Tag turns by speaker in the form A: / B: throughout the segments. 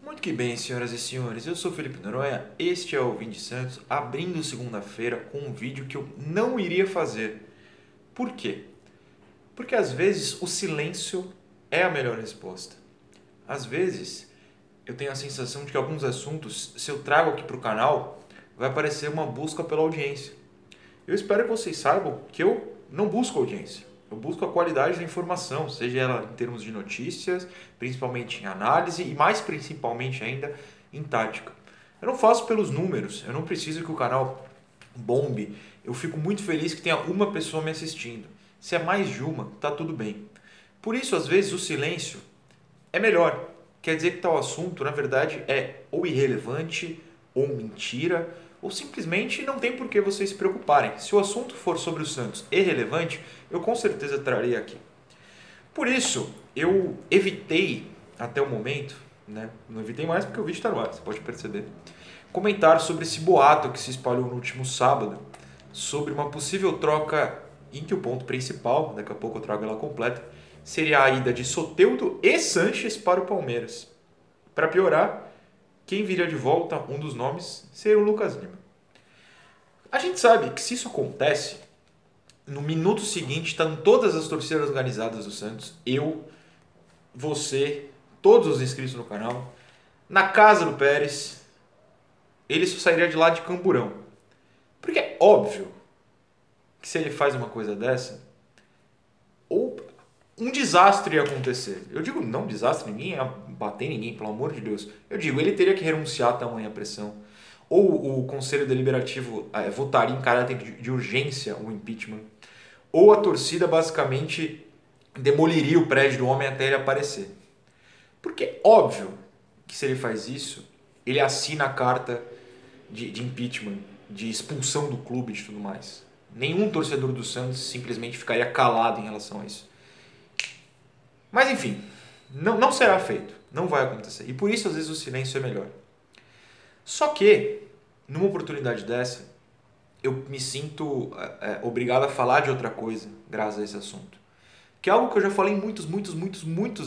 A: Muito que bem, senhoras e senhores, eu sou Felipe Noronha, este é o Vim de Santos, abrindo segunda-feira com um vídeo que eu não iria fazer. Por quê? Porque às vezes o silêncio é a melhor resposta. Às vezes eu tenho a sensação de que alguns assuntos, se eu trago aqui para o canal, vai parecer uma busca pela audiência. Eu espero que vocês saibam que eu não busco audiência. Eu busco a qualidade da informação, seja ela em termos de notícias, principalmente em análise e mais principalmente ainda em tática. Eu não faço pelos números, eu não preciso que o canal bombe. Eu fico muito feliz que tenha uma pessoa me assistindo. Se é mais de uma, tá tudo bem. Por isso, às vezes, o silêncio é melhor. Quer dizer que tal assunto, na verdade, é ou irrelevante, ou mentira, ou simplesmente não tem por que vocês se preocuparem. Se o assunto for sobre o Santos irrelevante, eu com certeza trarei aqui. Por isso, eu evitei, até o momento, né? Não evitei mais porque o vídeo está no ar, você pode perceber, comentar sobre esse boato que se espalhou no último sábado, sobre uma possível troca em que o ponto principal, daqui a pouco eu trago ela completa, seria a ida de Soteldo e Sanches para o Palmeiras. Para piorar, quem viria de volta, um dos nomes, seria o Lucas Lima. A gente sabe que se isso acontece, no minuto seguinte estão todas as torcidas organizadas do Santos, eu, você, todos os inscritos no canal, na casa do Pérez, ele só sairia de lá de Camburão. Porque é óbvio que se ele faz uma coisa dessa, ou um desastre ia acontecer. Eu digo não desastre, ninguém ia bater em ninguém, pelo amor de Deus. Eu digo, ele teria que renunciar a tamanha pressão. Ou o Conselho Deliberativo votaria em caráter de urgência o impeachment. Ou a torcida basicamente demoliria o prédio do homem até ele aparecer. Porque é óbvio que se ele faz isso, ele assina a carta de impeachment, de expulsão do clube e de tudo mais. Nenhum torcedor do Santos simplesmente ficaria calado em relação a isso. Mas enfim, não será feito, não vai acontecer. E por isso às vezes o silêncio é melhor. Só que, numa oportunidade dessa, eu me sinto obrigado a falar de outra coisa, graças a esse assunto. Que é algo que eu já falei em muitos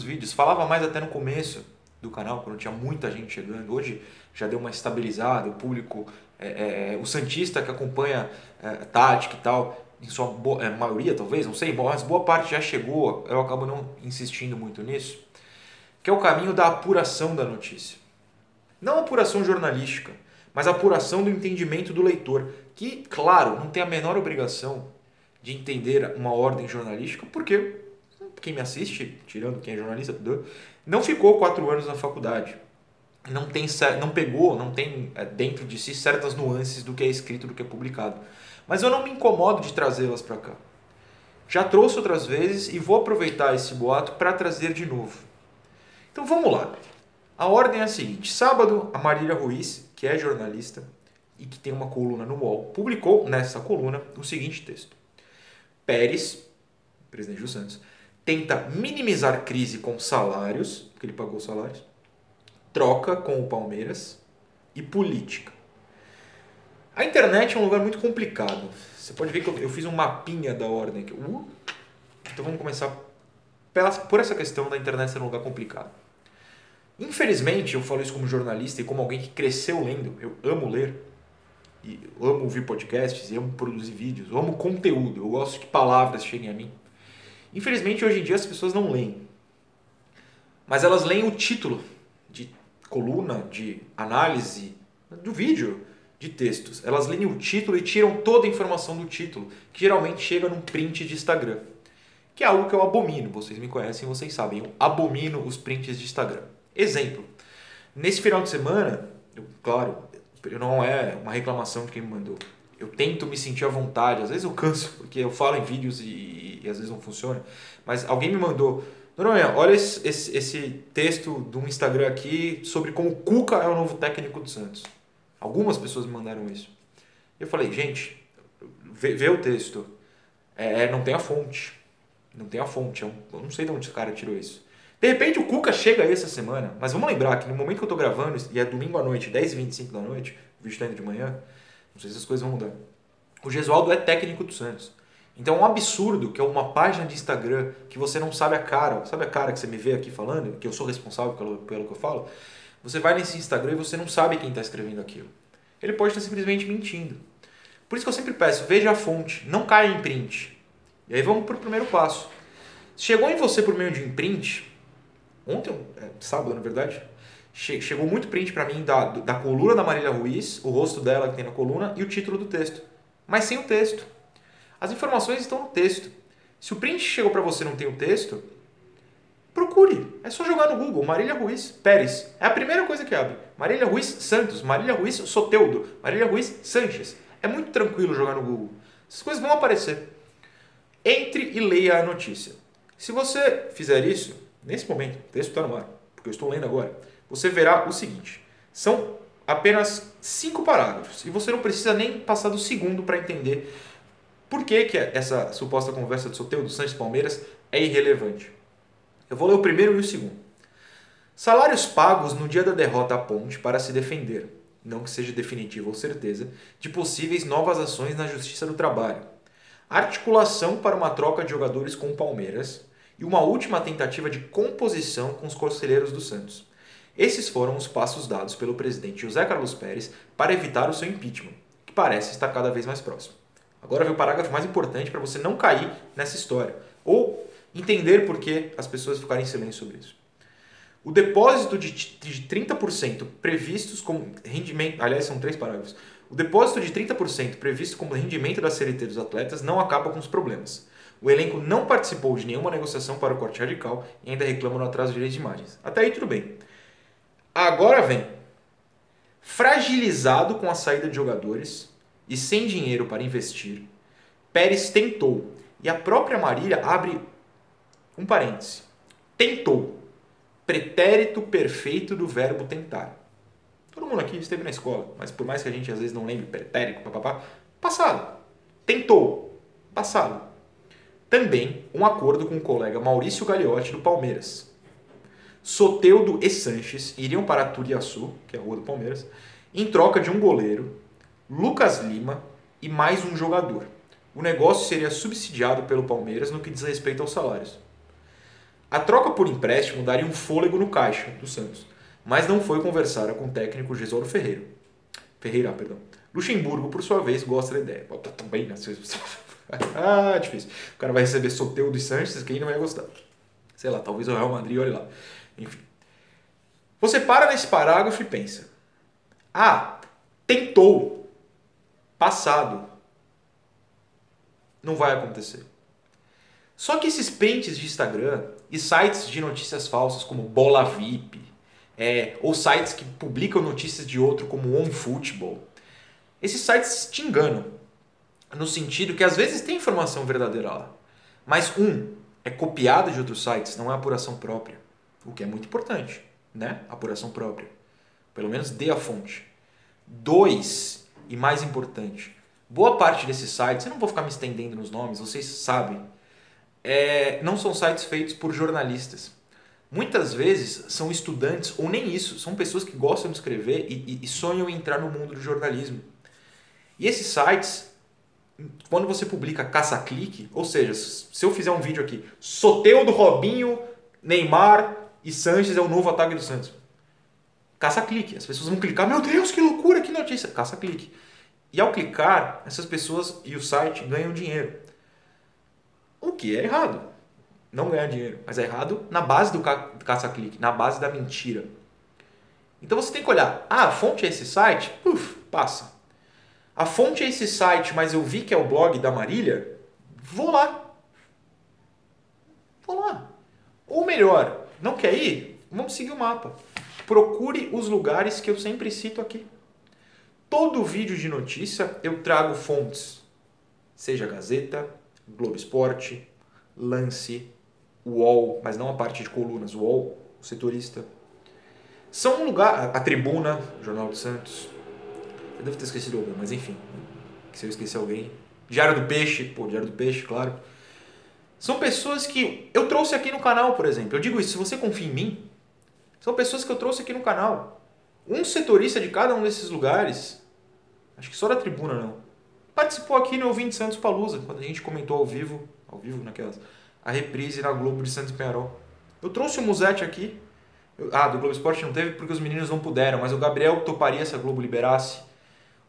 A: vídeos. Falava mais até no começo do canal, quando tinha muita gente chegando. Hoje já deu uma estabilizada, o público, o santista que acompanha tática e tal, em sua maioria talvez, não sei, mas boa parte já chegou, eu acabo não insistindo muito nisso, que é o caminho da apuração da notícia. Não apuração jornalística, mas apuração do entendimento do leitor, que, claro, não tem a menor obrigação de entender uma ordem jornalística, porque quem me assiste, tirando quem é jornalista, não ficou 4 anos na faculdade. Não tem dentro de si certas nuances do que é escrito, do que é publicado. Mas eu não me incomodo de trazê-las para cá. Já trouxe outras vezes e vou aproveitar esse boato para trazer de novo. Então vamos lá. A ordem é a seguinte. Sábado, a Marília Ruiz, que é jornalista e que tem uma coluna no UOL, publicou nessa coluna o seguinte texto. Pérez, presidente do Santos, tenta minimizar crise com salários, porque ele pagou salários, troca com o Palmeiras e política. A internet é um lugar muito complicado. Você pode ver que eu fiz um mapinha da ordem aqui. Então vamos começar por essa questão da internet ser um lugar complicado. Infelizmente, eu falo isso como jornalista e como alguém que cresceu lendo. Eu amo ler, e amo ouvir podcasts, e amo produzir vídeos, eu amo conteúdo, eu gosto que palavras cheguem a mim. Infelizmente, hoje em dia as pessoas não leem. Mas elas leem o título de coluna, de análise, do vídeo, de textos. Elas leem o título e tiram toda a informação do título, que geralmente chega num print de Instagram. Que é algo que eu abomino, vocês me conhecem, vocês sabem, eu abomino os prints de Instagram. Exemplo, nesse final de semana, claro, não é uma reclamação de quem me mandou, eu tento me sentir à vontade, às vezes eu canso, porque eu falo em vídeos e às vezes não funciona, mas alguém me mandou, Noronha, olha esse texto do Instagram aqui sobre como o Cuca é o novo técnico do Santos. Algumas pessoas me mandaram isso. Eu falei, gente, vê o texto, não tem a fonte, eu não sei de onde esse cara tirou isso. De repente o Cuca chega aí essa semana, mas vamos lembrar que no momento que eu tô gravando, e é domingo à noite, 10h25 da noite, o vídeo tá indo de manhã, não sei se as coisas vão mudar. O Gesualdo é técnico do Santos. Então é um absurdo que é uma página de Instagram que você não sabe a cara que você me vê aqui falando, que eu sou responsável pelo que eu falo, Você vai nesse Instagram e você não sabe quem está escrevendo aquilo. Ele pode estar simplesmente mentindo. Por isso que eu sempre peço, veja a fonte, não caia em print. E aí vamos para o primeiro passo. Chegou em você por meio de um print, ontem, sábado na verdade, chegou muito print para mim da coluna da Marília Ruiz, o rosto dela que tem na coluna e o título do texto. Mas sem o texto. As informações estão no texto. Se o print chegou para você e não tem o texto, procure. É só jogar no Google, Marília Ruiz Pérez. É a primeira coisa que abre. Marília Ruiz Santos, Marília Ruiz Soteldo, Marília Ruiz Sanches. É muito tranquilo jogar no Google. Essas coisas vão aparecer. Entre e leia a notícia. Se você fizer isso, nesse momento, o texto está no ar, porque eu estou lendo agora, você verá o seguinte. São apenas 5 parágrafos. E você não precisa nem passar do segundo para entender por que essa suposta conversa de Soteldo, Sanches Palmeiras é irrelevante. Eu vou ler o primeiro e o segundo. Salários pagos no dia da derrota à Ponte para se defender, não que seja definitiva ou certeza, de possíveis novas ações na Justiça do Trabalho. Articulação para uma troca de jogadores com o Palmeiras e uma última tentativa de composição com os conselheiros do Santos. Esses foram os passos dados pelo presidente José Carlos Pérez para evitar o seu impeachment, que parece estar cada vez mais próximo. Agora vem o parágrafo mais importante para você não cair nessa história, ou entender por que as pessoas ficarem em silêncio sobre isso. O depósito de 30% previstos como rendimento... Aliás, são 3 parágrafos. O depósito de 30% previsto como rendimento da CLT dos atletas não acaba com os problemas. O elenco não participou de nenhuma negociação para o corte radical e ainda reclama no atraso de direitos de imagens. Até aí tudo bem. Agora vem. Fragilizado com a saída de jogadores e sem dinheiro para investir, Pérez tentou. E a própria Marília abre um parêntese. Tentou. Pretérito perfeito do verbo tentar. Todo mundo aqui esteve na escola, mas por mais que a gente às vezes não lembre pretérito, papapá, passado. Tentou. Passado. Também um acordo com o colega Maurício Gagliotti do Palmeiras. Soteldo e Sanches iriam para Turiaçu, que é a rua do Palmeiras, em troca de um goleiro, Lucas Lima e mais um jogador. O negócio seria subsidiado pelo Palmeiras no que diz respeito aos salários. A troca por empréstimo daria um fôlego no caixa do Santos, mas não foi conversar com o técnico Gesualdo Ferreira. Luxemburgo, por sua vez, gosta da ideia. Também, né? Difícil. O cara vai receber Soteldo e Sanches, quem não vai gostar? Sei lá, talvez o Real Madrid, olhe lá. Enfim. Você para nesse parágrafo e pensa. Tentou. Passado. Não vai acontecer. Só que esses prints de Instagram e sites de notícias falsas como Bola VIP, ou sites que publicam notícias de outro como OneFootball, esses sites te enganam. No sentido que às vezes tem informação verdadeira lá. Mas é copiada de outros sites, não é apuração própria. O que é muito importante, né? Apuração própria. Pelo menos dê a fonte. 2, e mais importante, boa parte desses sites, eu não vou ficar me estendendo nos nomes, vocês sabem, não são sites feitos por jornalistas. Muitas vezes são estudantes, ou nem isso, são pessoas que gostam de escrever e sonham em entrar no mundo do jornalismo. E esses sites, quando você publica caça-clique, ou seja, se eu fizer um vídeo aqui, Soteldo, Robinho, Neymar e Sanches é o novo ataque do Santos. Caça-clique. As pessoas vão clicar, meu Deus, que loucura, que notícia. Caça-clique. E ao clicar, essas pessoas e o site ganham dinheiro. O que é errado. Não ganhar dinheiro, mas é errado na base do caça-clique, na base da mentira. Então você tem que olhar, a fonte é esse site? Passa. A fonte é esse site, mas eu vi que é o blog da Marília? Vou lá. Ou melhor, não quer ir? Vamos seguir o mapa. Procure os lugares que eu sempre cito aqui. Todo vídeo de notícia eu trago fontes. Seja Gazeta, Globo Esporte, Lance, UOL, mas não a parte de colunas, UOL, o setorista. São um lugar, a Tribuna, Jornal do Santos. Eu devo ter esquecido algum, mas enfim. Se eu esquecer alguém. Diário do Peixe, Diário do Peixe, claro. São pessoas que eu trouxe aqui no canal, por exemplo. Eu digo isso, se você confia em mim, são pessoas que eu trouxe aqui no canal. Um setorista de cada um desses lugares, acho que só da Tribuna não, participou aqui no Ouvinte Santos Palusa, quando a gente comentou ao vivo naquelas, a reprise na Globo de Santos Penharol. Eu trouxe o Musetti aqui, Do Globo Esporte não teve porque os meninos não puderam, mas o Gabriel toparia se a Globo liberasse.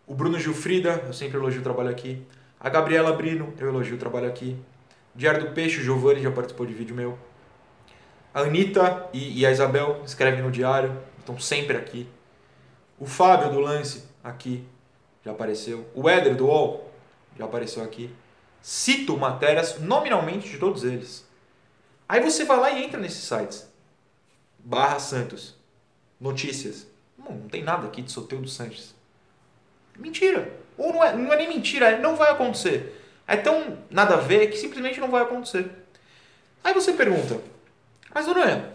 A: O Bruno Gilfrida, eu sempre elogio o trabalho aqui. A Gabriela Brino, eu elogio o trabalho aqui. Diário do Peixe, o Giovanni já participou de vídeo meu. A Anitta e a Isabel escrevem no Diário, estão sempre aqui. O Fábio do Lance, aqui, já apareceu. O Éder do UOL, já apareceu aqui. Cito matérias nominalmente de todos eles. Aí você vai lá e entra nesses sites. /Santos. Notícias. Não tem nada aqui de Soteldo Sanches. Mentira. Ou não é nem mentira, não vai acontecer. É tão nada a ver que simplesmente não vai acontecer. Aí você pergunta, mas Noronha,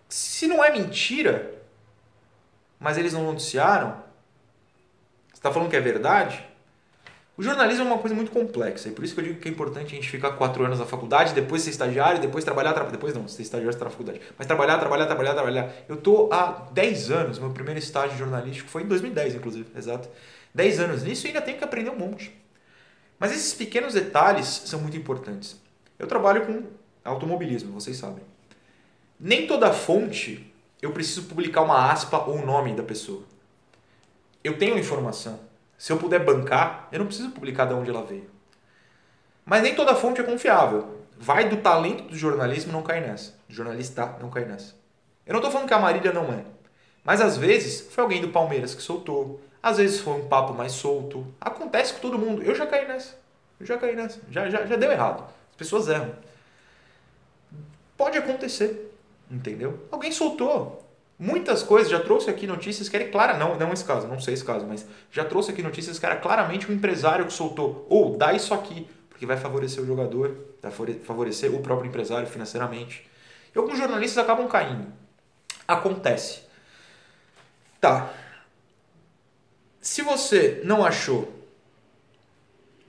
A: se não é mentira, mas eles não noticiaram, você está falando que é verdade? O jornalismo é uma coisa muito complexa, e por isso que eu digo que é importante a gente ficar 4 anos na faculdade, depois ser estagiário, depois trabalhar, depois não, ser estagiário está na faculdade, mas trabalhar. Eu estou há 10 anos, meu primeiro estágio jornalístico foi em 2010, inclusive, exato. 10 anos nisso e ainda tenho que aprender um monte. Mas esses pequenos detalhes são muito importantes. Eu trabalho com automobilismo, vocês sabem. Nem toda fonte eu preciso publicar uma aspa ou o nome da pessoa. Eu tenho informação. Se eu puder bancar, eu não preciso publicar de onde ela veio. Mas nem toda fonte é confiável. Vai do talento do jornalismo não cair nessa. O jornalista não cair nessa. Eu não estou falando que a Marília não é. Mas às vezes foi alguém do Palmeiras que soltou. Às vezes foi um papo mais solto. Acontece com todo mundo. Eu já caí nessa. Já deu errado. As pessoas erram. Pode acontecer. Entendeu? Alguém soltou. Muitas coisas, já trouxe aqui notícias que era clara, não esse caso, não sei esse caso, mas já trouxe aqui notícias que era claramente um empresário que soltou, ou dá isso aqui, porque vai favorecer o jogador, vai favorecer o próprio empresário financeiramente. E alguns jornalistas acabam caindo. Acontece. Tá. Se você não achou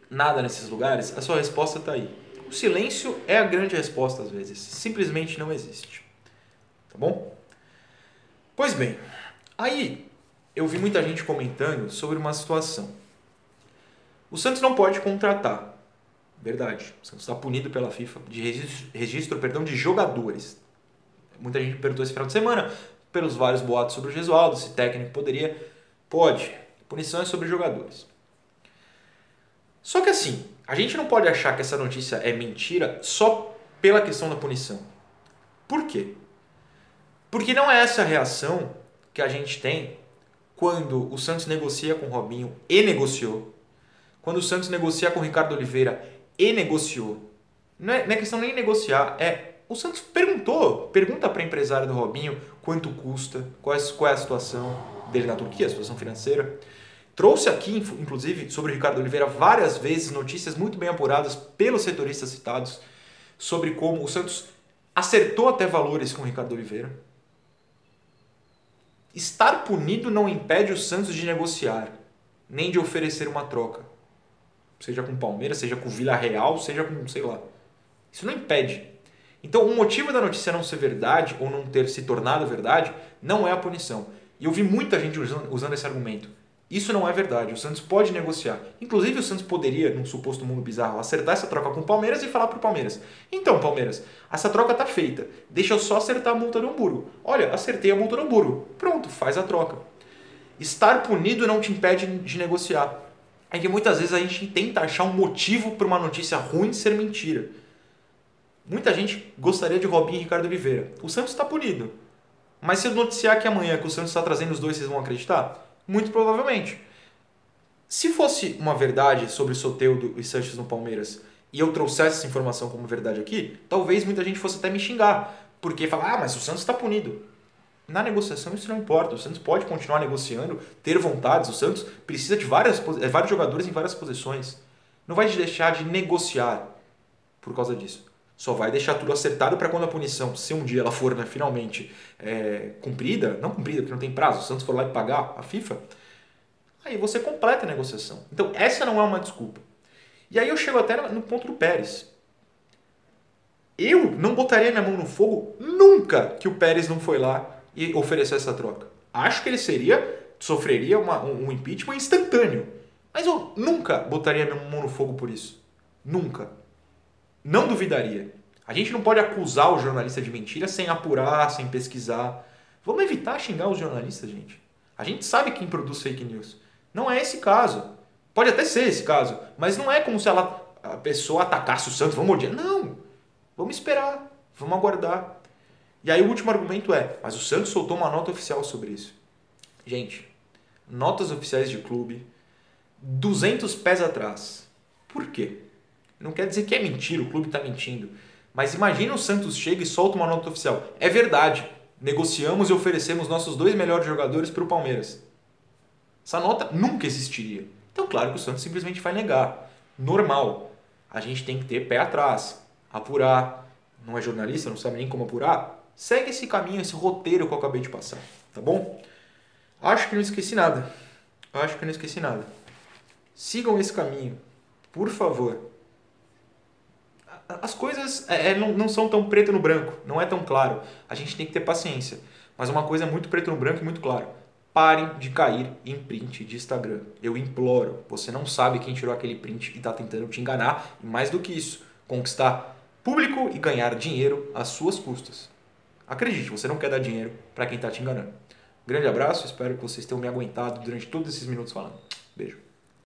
A: nada nesses lugares, a sua resposta está aí. O silêncio é a grande resposta às vezes, simplesmente não existe. Tá bom? Pois bem, aí eu vi muita gente comentando sobre uma situação. O Santos não pode contratar, verdade, o Santos está punido pela FIFA de registro de jogadores. Muita gente perguntou esse final de semana, pelos vários boatos sobre o Gesualdo, se técnico poderia. Pode, punição é sobre jogadores. Só que assim, a gente não pode achar que essa notícia é mentira só pela questão da punição. Por quê? Porque não é essa a reação que a gente tem quando o Santos negocia com o Robinho e negociou. Quando o Santos negocia com o Ricardo Oliveira e negociou. Não é questão nem negociar, o Santos pergunta para a empresária do Robinho quanto custa, qual é a situação dele na Turquia, a situação financeira. Trouxe aqui, inclusive, sobre o Ricardo Oliveira várias vezes notícias muito bem apuradas pelos setoristas citados sobre como o Santos acertou até valores com o Ricardo Oliveira. Estar punido não impede o Santos de negociar, nem de oferecer uma troca. Seja com o Palmeiras, seja com o Villarreal, seja com, sei lá. Isso não impede. Então, o motivo da notícia não ser verdade, ou não ter se tornado verdade, não é a punição. E eu vi muita gente usando esse argumento. Isso não é verdade. O Santos pode negociar. Inclusive, o Santos poderia, num suposto mundo bizarro, acertar essa troca com o Palmeiras e falar para o Palmeiras: então, Palmeiras, essa troca está feita. Deixa eu só acertar a multa do Hamburgo. Olha, acertei a multa do Hamburgo. Pronto, faz a troca. Estar punido não te impede de negociar. É que muitas vezes a gente tenta achar um motivo para uma notícia ruim ser mentira. Muita gente gostaria de Robinho e Ricardo Oliveira. O Santos está punido. Mas se eu noticiar que amanhã que o Santos está trazendo os dois, vocês vão acreditar? Muito provavelmente. Se fosse uma verdade sobre Soteldo e Sanches no Palmeiras e eu trouxesse essa informação como verdade aqui, talvez muita gente fosse até me xingar. Porque falar, mas o Santos está punido. Na negociação isso não importa. O Santos pode continuar negociando, ter vontades. O Santos precisa de vários jogadores em várias posições. Não vai deixar de negociar por causa disso. Só vai deixar tudo acertado para quando a punição, se um dia ela for finalmente cumprida, não cumprida porque não tem prazo, o Santos for lá e pagar a FIFA, aí você completa a negociação. Então essa não é uma desculpa. E aí eu chego até no ponto do Pérez. Eu não botaria minha mão no fogo nunca que o Pérez não foi lá e ofereceu essa troca. Acho que ele sofreria um impeachment instantâneo. Mas eu nunca botaria minha mão no fogo por isso. Nunca. Não duvidaria. A gente não pode acusar o jornalista de mentira sem apurar, sem pesquisar. Vamos evitar xingar os jornalistas, gente. A gente sabe quem produz fake news. Não é esse caso. Pode até ser esse caso, mas não é como se a pessoa atacasse o Santos, vamos odiar. Não. Vamos esperar, vamos aguardar. E aí o último argumento é, mas o Santos soltou uma nota oficial sobre isso. Gente, notas oficiais de clube, 200 pés atrás. Por quê? Não quer dizer que é mentira, o clube está mentindo. Mas imagina o Santos chega e solta uma nota oficial. É verdade, negociamos e oferecemos nossos 2 melhores jogadores para o Palmeiras. Essa nota nunca existiria. Então, claro que o Santos simplesmente vai negar. Normal. A gente tem que ter pé atrás, apurar. Não é jornalista, não sabe nem como apurar? Segue esse caminho, esse roteiro que eu acabei de passar, tá bom? Acho que não esqueci nada. Sigam esse caminho, por favor. As coisas não são tão preto no branco, não é tão claro. A gente tem que ter paciência. Mas uma coisa é muito preto no branco e muito claro. Parem de cair em print de Instagram. Eu imploro. Você não sabe quem tirou aquele print e está tentando te enganar. E mais do que isso, conquistar público e ganhar dinheiro às suas custas. Acredite, você não quer dar dinheiro para quem está te enganando. Grande abraço, espero que vocês tenham me aguentado durante todos esses minutos falando. Beijo.